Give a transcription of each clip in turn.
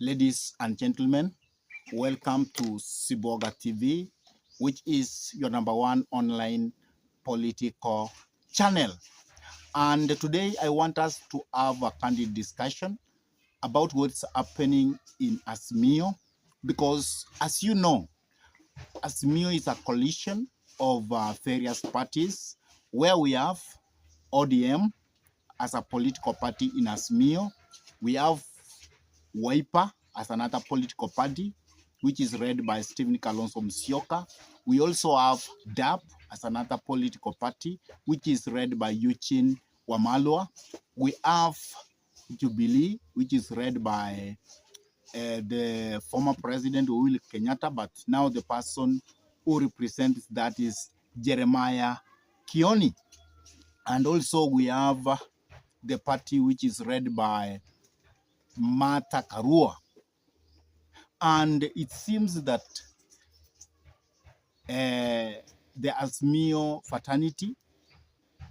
Ladies and gentlemen, welcome to Siboga TV, which is your #1 online political channel. And today I want us to have a candid discussion about what's happening in AZIMIO, because as you know, AZIMIO is a coalition of various parties where we have ODM as a political party in AZIMIO. We have Wiper as another political party, which is led by Stephen Kalonzo Musyoka. We also have DAP as another political party, which is led by Eugene Wamalwa. We have Jubilee, which is led by the former president Uhuru Kenyatta, but now the person who represents that is Jeremiah Kioni. And also we have the party which is led by Martha KARUA. And it seems that the AZIMIO fraternity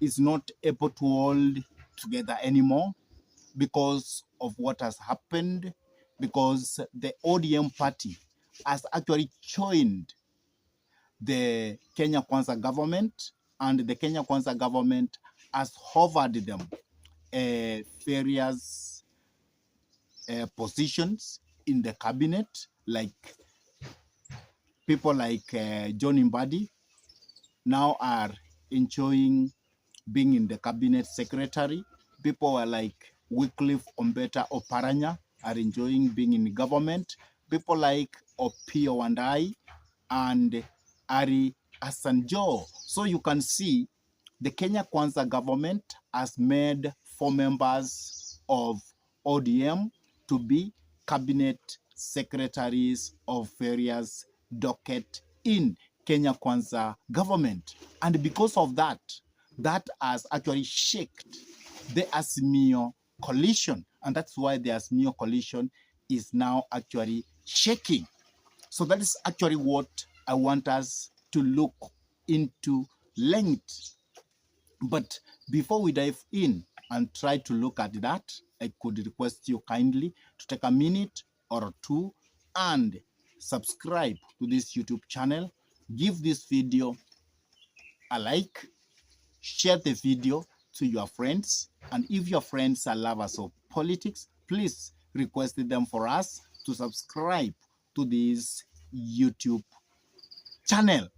is not able to hold together anymore because of what has happened, because the ODM party has actually joined the Kenya Kwanza government, and the Kenya Kwanza government has offered them various positions in the cabinet, like people like John Mbadi now are enjoying being in the cabinet secretary. People are like Wycliffe Ombeta Oparanya are enjoying being in government. People like Opio Wandai and Ari Asanjo. So you can see the Kenya Kwanza government has made 4 members of ODM to be cabinet secretaries of various docket in Kenya Kwanza government. And because of that, that has actually shaken the AZIMIO coalition. And that's why the AZIMIO coalition is now actually shaking. So that is actually what I want us to look into length. But before we dive in and try to look at that, I could request you kindly to take a minute or two and subscribe to this YouTube channel. Give this video a like, share the video to your friends, and if your friends are lovers of politics, please request them for us to subscribe to this YouTube channel.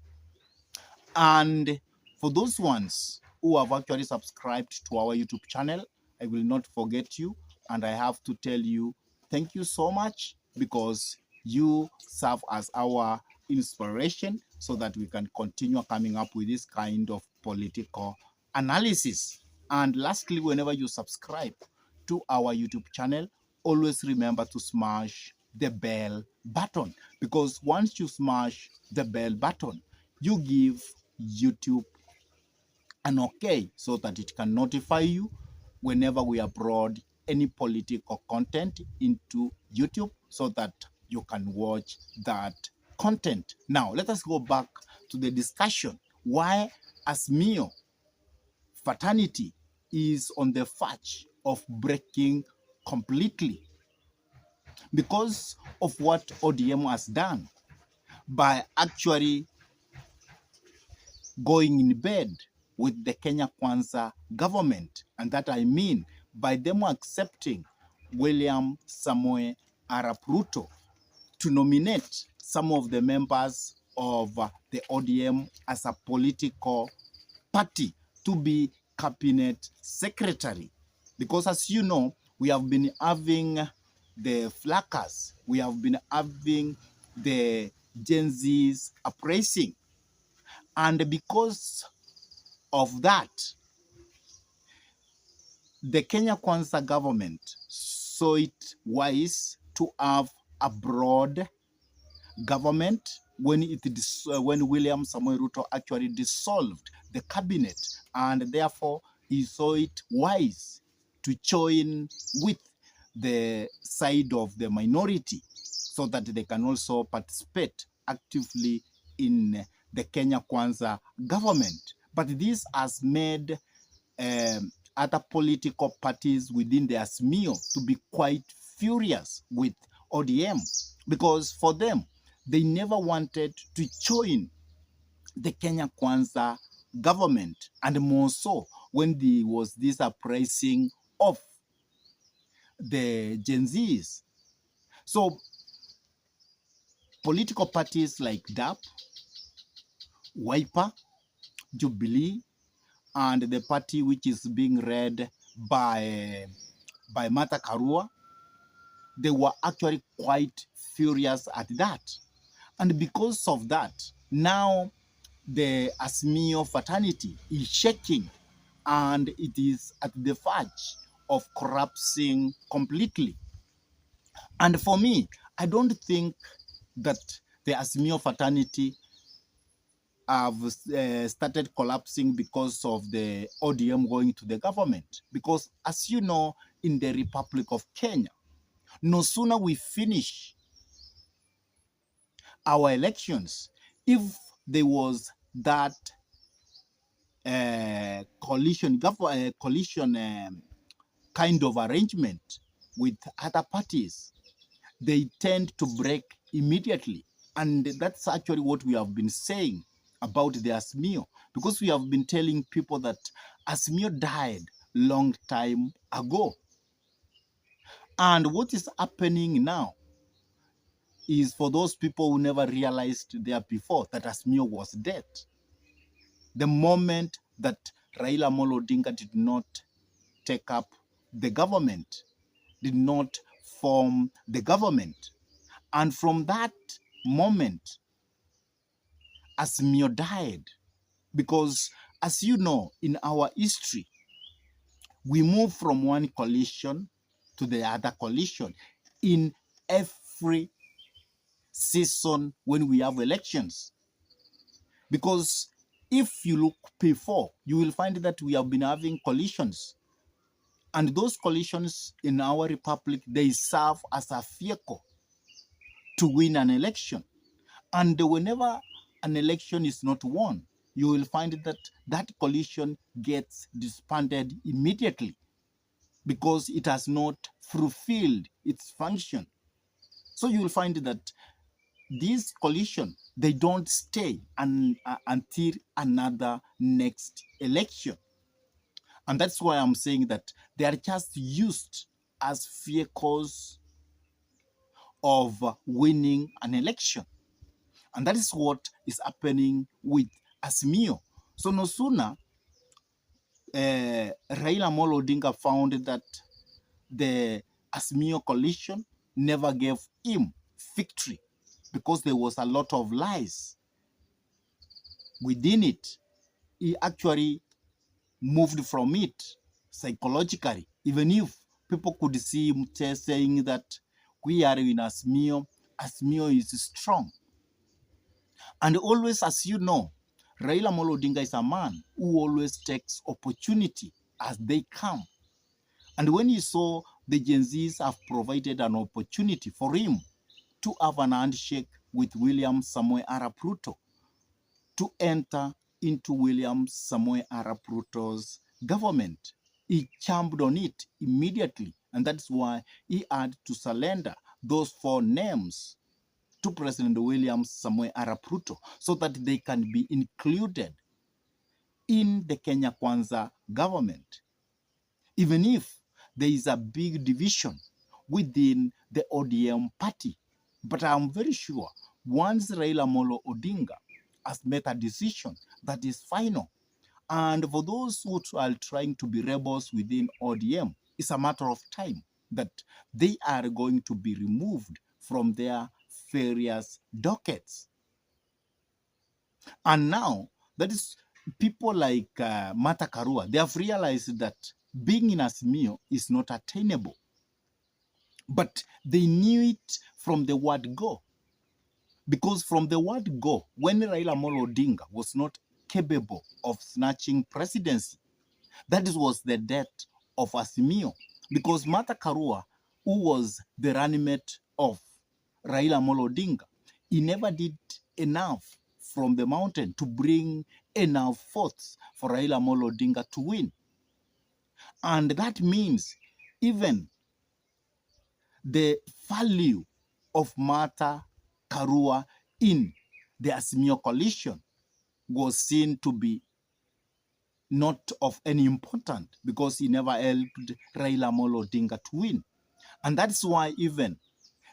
And for those ones who have actually subscribed to our YouTube channel, I will not forget you, and I have to tell you thank you so much, because you serve as our inspiration so that we can continue coming up with this kind of political analysis. And lastly, whenever you subscribe to our YouTube channel, always remember to smash the bell button, because once you smash the bell button, you give YouTube an okay so that it can notify you whenever we upload any political content into YouTube, so that you can watch that content. Now, let us go back to the discussion why AZIMIO fraternity is on the verge of breaking completely, because of what ODM has done by actually going in bed with the Kenya Kwanza government. And that I mean by them accepting William Samoei Arap Ruto to nominate some of the members of the ODM as a political party to be cabinet secretary. Because as you know, we have been having the flackers, we have been having the Gen Zs uprising. And because of that, the Kenya Kwanza government saw it wise to have a broad government when William Samoei Ruto actually dissolved the cabinet, and therefore he saw it wise to join with the side of the minority so that they can also participate actively in the Kenya Kwanza government. But this has made other political parties within the AZIMIO to be quite furious with ODM, because for them, they never wanted to join the Kenya Kwanza government, and more so when there was this uprising of the Gen Zs. So political parties like DAP, Wiper, Jubilee, and the party which is being led by Martha Karua, they were actually quite furious at that. And because of that, now the AZIMIO fraternity is shaking, and it is at the verge of collapsing completely. And for me, I don't think that the AZIMIO fraternity have started collapsing because of the ODM going to the government. Because as you know, in the Republic of Kenya, no sooner we finish our elections, if there was that coalition kind of arrangement with other parties, they tend to break immediately. And that's actually what we have been saying about the AZIMIO, because we have been telling people that AZIMIO died long time ago. And what is happening now is for those people who never realized there before that AZIMIO was dead. The moment that Raila Amolo Odinga did not take up the government, did not form the government. And from that moment, AZIMIO died. Because as you know, in our history, we move from one coalition to the other coalition in every season when we have elections. Because if you look before, you will find that we have been having coalitions. And those coalitions in our republic, they serve as a vehicle to win an election. And whenever an election is not won, you will find that that coalition gets disbanded immediately because it has not fulfilled its function. So you will find that this coalition, they don't stay until another next election. And that's why I'm saying that they are just used as vehicles of winning an election. And that is what is happening with AZIMIO. So no sooner Raila Amolo Odinga found that the AZIMIO coalition never gave him victory because there was a lot of lies within it. He actually moved from it psychologically, even if people could see him saying that we are in AZIMIO, AZIMIO is strong. And always, as you know, Raila Amolo Odinga is a man who always takes opportunity as they come. And when he saw the Gen Zs have provided an opportunity for him to have an handshake with William Samoei Arap Ruto, to enter into William Samoei Arap Ruto's government, he jumped on it immediately. And that's why he had to surrender those 4 names to President William Samoei Arap Ruto so that they can be included in the Kenya Kwanza government. Even if there is a big division within the ODM party. But I'm very sure once Raila Amolo Odinga has made a decision that is final, and for those who are trying to be rebels within ODM, it's a matter of time that they are going to be removed from their various dockets. And now, that is people like Martha Karua, they have realized that being in AZIMIO is not attainable. But they knew it from the word go. Because from the word go, when Raila Amolo Odinga was not capable of snatching presidency, that was the death of AZIMIO. Because Martha Karua, who was the running mate of Raila Amolo Odinga, he never did enough from the mountain to bring enough votes for Raila Amolo Odinga to win. And that means even the value of Martha Karua in the AZIMIO coalition was seen to be not of any importance because he never helped Raila Amolo Odinga to win. And that's why even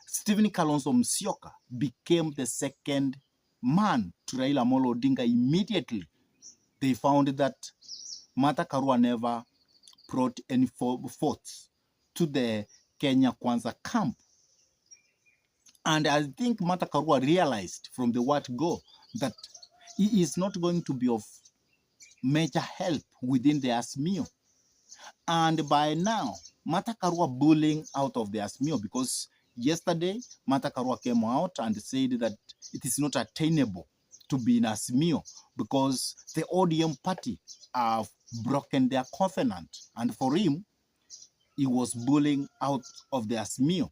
Stephen Kalonzo Musyoka became the second man to Raila Amolo Odinga immediately. They found that Martha Karua never brought any votes to the Kenya Kwanza camp. And I think Martha Karua realized from the word go that he is not going to be of major help within the AZIMIO. And by now, Martha Karua bullying out of the AZIMIO because yesterday, Martha Karua came out and said that it is not attainable to be in AZIMIO because the ODM party have broken their covenant. And for him, he was bullying out of the AZIMIO.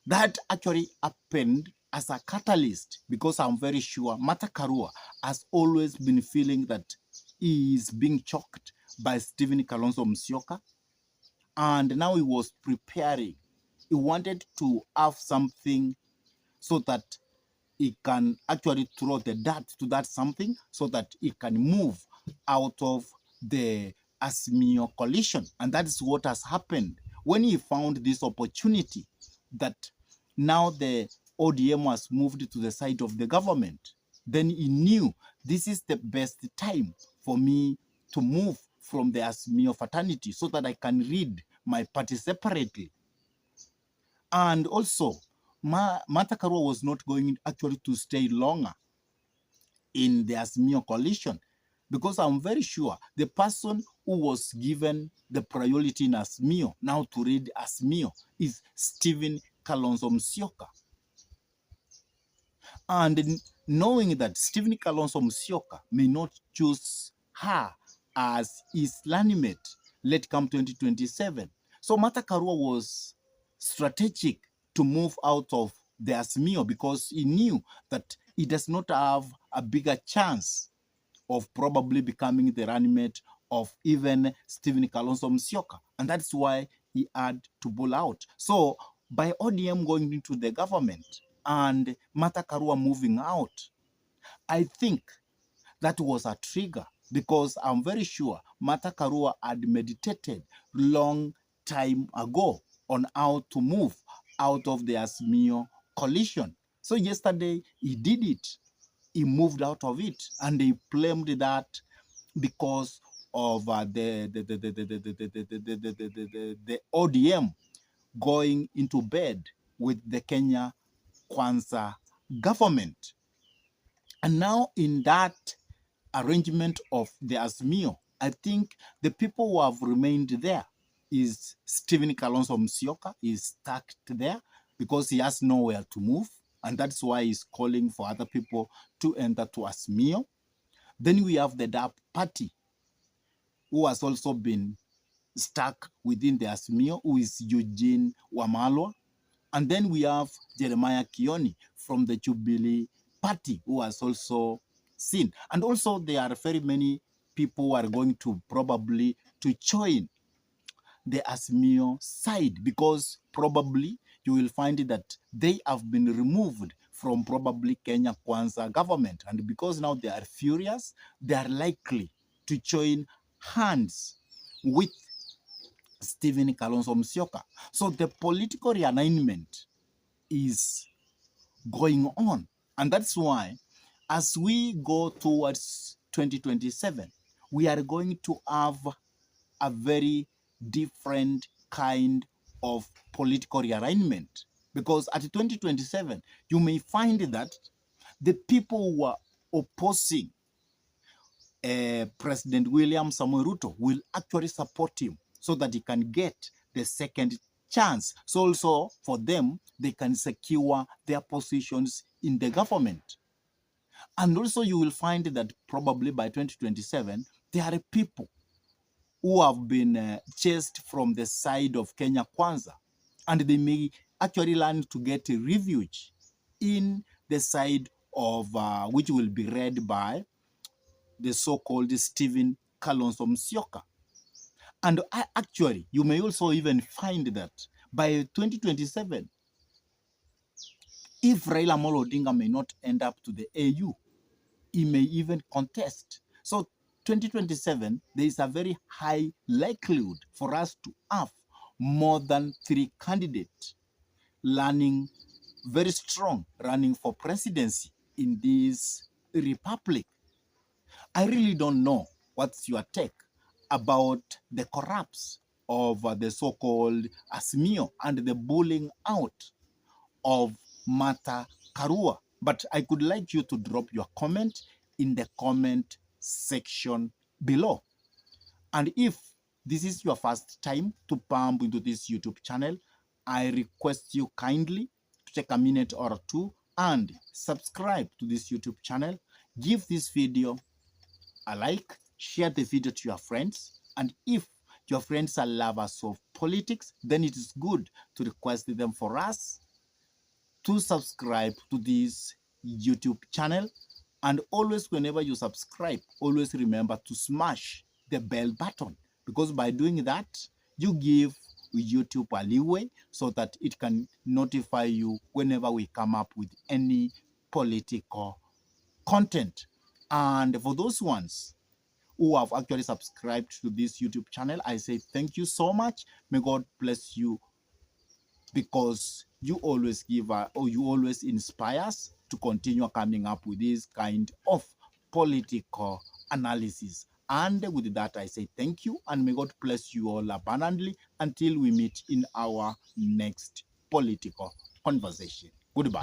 That actually happened as a catalyst because I'm very sure Martha Karua has always been feeling that he is being choked by Stephen Kalonzo Musyoka, and now he was preparing. He wanted to have something so that he can actually throw the dirt to that something so that he can move out of the AZIMIO coalition. And that is what has happened when he found this opportunity that now the ODM has moved to the side of the government. Then he knew this is the best time for me to move from the AZIMIO fraternity so that I can read my party separately. And also, Martha Karua was not going actually to stay longer in the AZIMIO coalition because I'm very sure the person who was given the priority in AZIMIO now to read AZIMIO is Stephen Kalonzo Musyoka. And knowing that Stephen Kalonzo Musyoka may not choose her as his running mate late come 2027. So Martha Karua was strategic to move out of the AZIMIO because he knew that he does not have a bigger chance of probably becoming the running mate of even Stephen Kalonzo Musyoka. And that's why he had to pull out. So by ODM going into the government and Martha Karua moving out, I think that was a trigger because I'm very sure Martha Karua had meditated long time ago on how to move out of the AZIMIO coalition. So yesterday he did it. He moved out of it, and they blamed that because of the ODM going into bed with the Kenya Kwanza government. And now in that arrangement of the AZIMIO, I think the people who have remained there is Stephen Kalonzo Musyoka is stuck there because he has nowhere to move. And that's why he's calling for other people to enter to AZIMIO. Then we have the DAP party, who has also been stuck within the AZIMIO, who is Eugene Wamalwa. And then we have Jeremiah Kioni from the Jubilee party, who has also seen. And also there are very many people who are going to probably to join the AZIMIO side because probably you will find that they have been removed from probably Kenya Kwanza government. And because now they are furious, they are likely to join hands with Stephen Kalonzo Musyoka. So the political realignment is going on. And that's why as we go towards 2027, we are going to have a very different kind of political realignment. Because at 2027, you may find that the people who are opposing President William Samoei Ruto will actually support him so that he can get the second chance. So also for them, they can secure their positions in the government. And also you will find that probably by 2027, there are people who have been chased from the side of Kenya Kwanza, and they may actually learn to get a refuge in the side of which will be read by the so-called Stephen Kalonzo Musyoka. And actually, you may also even find that by 2027, If Raila Amolo Odinga may not end up to the AU, he may even contest. So 2027, there is a very high likelihood for us to have more than 3 candidates running very strong, running for presidency in this republic. I really don't know what's your take about the corrupts of the so-called AZIMIO and the bullying out of Martha KARUA. But I could like you to drop your comment in the comment section below. And if this is your first time to pump into this YouTube channel, I request you kindly to take a minute or two and subscribe to this YouTube channel. Give this video a like, share the video to your friends, and if your friends are lovers of politics, then it is good to request them for us to subscribe to this YouTube channel. And always, whenever you subscribe, always remember to smash the bell button, because by doing that, you give YouTube a leeway so that it can notify you whenever we come up with any political content. And for those ones who have actually subscribed to this YouTube channel, I say thank you so much. May God bless you, because you always give or you always inspire us to continue coming up with this kind of political analysis. And with that, I say thank you, and may God bless you all abundantly until we meet in our next political conversation. Goodbye.